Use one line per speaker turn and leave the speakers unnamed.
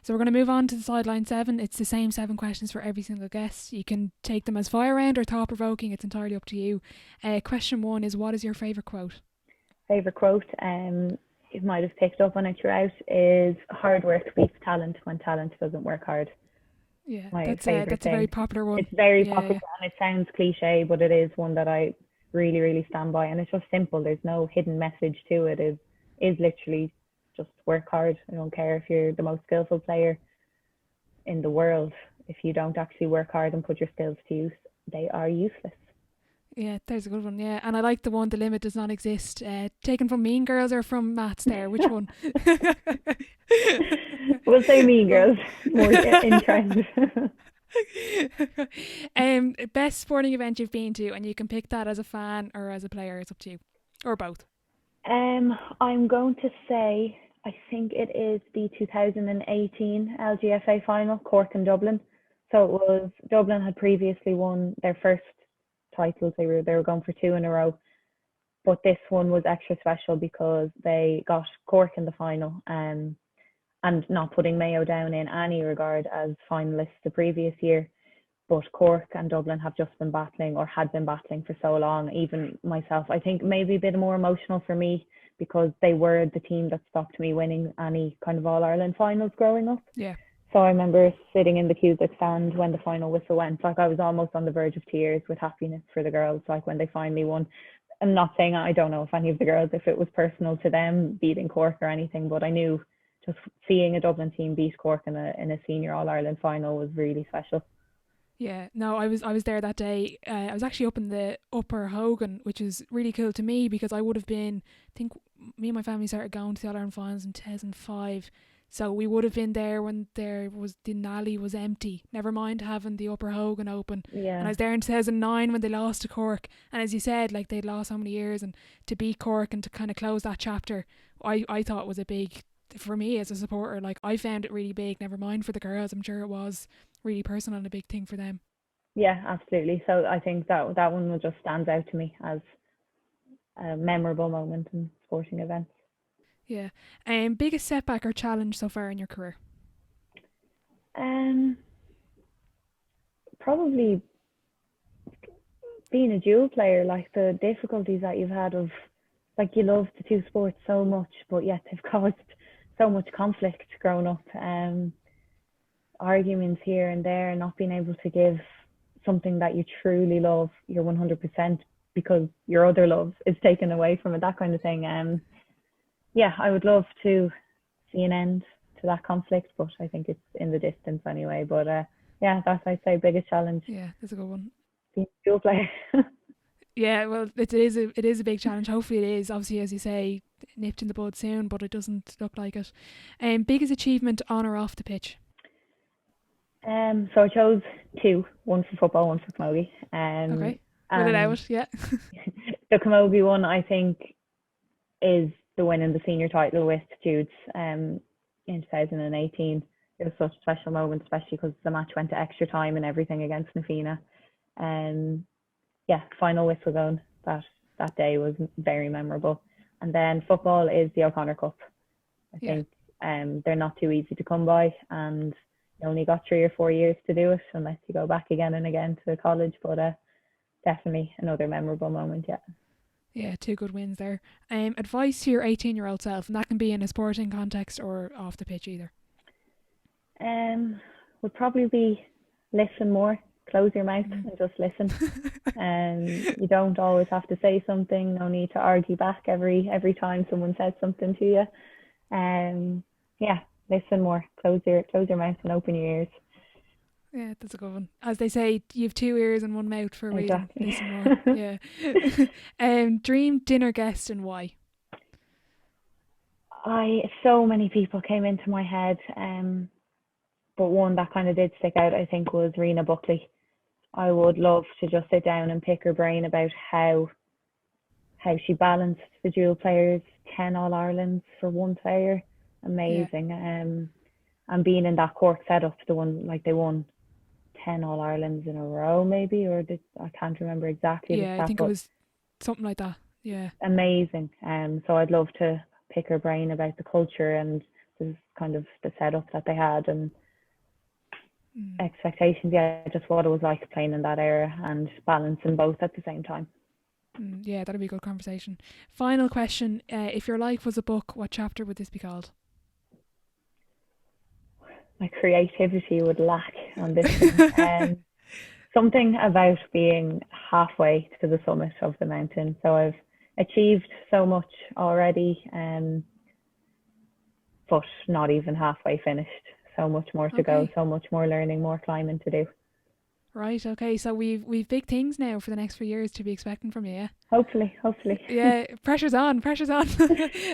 So we're going to move on to the sideline 7. It's the same 7 questions for every single guest. You can take them as fire round or thought provoking. It's entirely up to you. Question 1 is, what is your favourite quote?
Favorite quote, you might have picked up on it throughout, is hard work beats talent when talent doesn't work hard.
Yeah,
My favorite
that's a very
thing.
popular one.
It's very
Yeah,
popular
yeah.
and it sounds cliche, but it is one that I really, really stand by. And it's just simple. There's no hidden message to it. It is literally just work hard. I don't care if you're the most skillful player in the world. If you don't actually work hard and put your skills to use, they are useless.
Yeah, there's a good one. Yeah, and I like the one, the limit does not exist. Taken from Mean Girls or from Maths there? Which one?
We'll say Mean Girls, more in trend.
Best sporting event you've been to, and you can pick that as a fan or as a player. It's up to you, or both.
I'm going to say, I think it is the 2018 LGFA final, Cork and Dublin. So it was, Dublin had previously won their first titles. They were going for two in a row, but this one was extra special because they got Cork in the final. And not putting Mayo down in any regard as finalists the previous year, but Cork and Dublin have just been battling, or had been battling for so long. Even myself, I think maybe a bit more emotional for me because they were the team that stopped me winning any kind of All Ireland finals growing up.
Yeah.
So I remember sitting in the Cusack stand when the final whistle went, like I was almost on the verge of tears with happiness for the girls, like when they finally won. I'm not saying, I don't know if any of the girls, if it was personal to them beating Cork or anything, but I knew just seeing a Dublin team beat Cork in a senior All Ireland final was really special.
Yeah, no, I was there that day. I was actually up in the Upper Hogan, which is really cool to me because I would have been, I think me and my family started going to the All Ireland finals in 2005. So we would have been there when the Nally was empty. Never mind having the Upper Hogan open. And I
Yeah,
was there in 2009 when they lost to Cork. And as you said, like they'd lost so many years, and to beat Cork and to kind of close that chapter, I thought was a big, for me as a supporter. Like I found it really big. Never mind for the girls. I'm sure it was really personal and a big thing for them.
yeah, absolutely. So I think that one will just stands out to me as a memorable moment in sporting events.
Yeah. Biggest setback or challenge so far in your career?
Um, Probably being a dual player, like the difficulties that you've had of, like you love the two sports so much, but yet they've caused so much conflict growing up. Arguments here and there, not being able to give something that you truly love your 100% because your other love is taken away from it, that kind of thing. Yeah, I would love to see an end to that conflict, but I think it's in the distance anyway. But yeah, that's, I'd say, biggest challenge,
Yeah, that's a good one.
being a dual player.
Yeah, well, it is a big challenge. Hopefully, it is. Obviously, as you say, nipped in the bud soon, but it doesn't look like it. Biggest achievement on or off the pitch?
So I chose two, one for football, one for camogie.
Okay, rule it
And
out. Yeah,
the camogie one, I think, is the win in the senior title with Jude's in 2018. It was such a special moment, especially because the match went to extra time and everything against Nafina. Um, yeah, final whistle going. That day was very memorable. And then football is the O'Connor Cup. I
yeah,
think they're not too easy to come by, and you only got 3 or 4 years to do it unless you go back again and again to college. But definitely another memorable moment. Yeah.
yeah. Two good wins there. Advice to your 18-year-old self, and that can be in a sporting context or off the pitch either.
Um, would probably be listen more. Close your mouth
Mm.
and just listen. You don't always have to say something. No need to argue back every time someone says something to you. Yeah, listen more. Close your mouth and open your ears.
Yeah, that's a good one. As they say, you have two ears and one mouth for a reason.
Exactly.
Listen more. Yeah. Dream dinner guest and why?
I so many people came into my head, but one that kind of did stick out, I think, was Rena Buckley. I would love to just sit down and pick her brain about how she balanced the dual players, 10 All Irelands for one player.
Yeah.
Amazing. And being in that Cork setup, the one, like they won 10 All Irelands in a row, maybe, or I can't remember exactly the
Yeah, I
stat,
think it
but
was something like that. Yeah.
amazing. So I'd love to pick her brain about the culture and is kind of the setup that they had and
Mm.
expectations. Yeah, just what it was like playing in that era and balancing both at the same time.
Yeah, that'd be a good conversation. Final question. If your life was a book, what chapter would this be called?
My creativity would lack on this one. Something about being halfway to the summit of the mountain. So I've achieved so much already, but not even halfway finished. So much more to go,
Okay.
so much more learning, more climbing to do.
Right, okay. So we've big things now for the next few years to be expecting from you, yeah?
Hopefully, hopefully.
Yeah, pressure's on, pressure's on.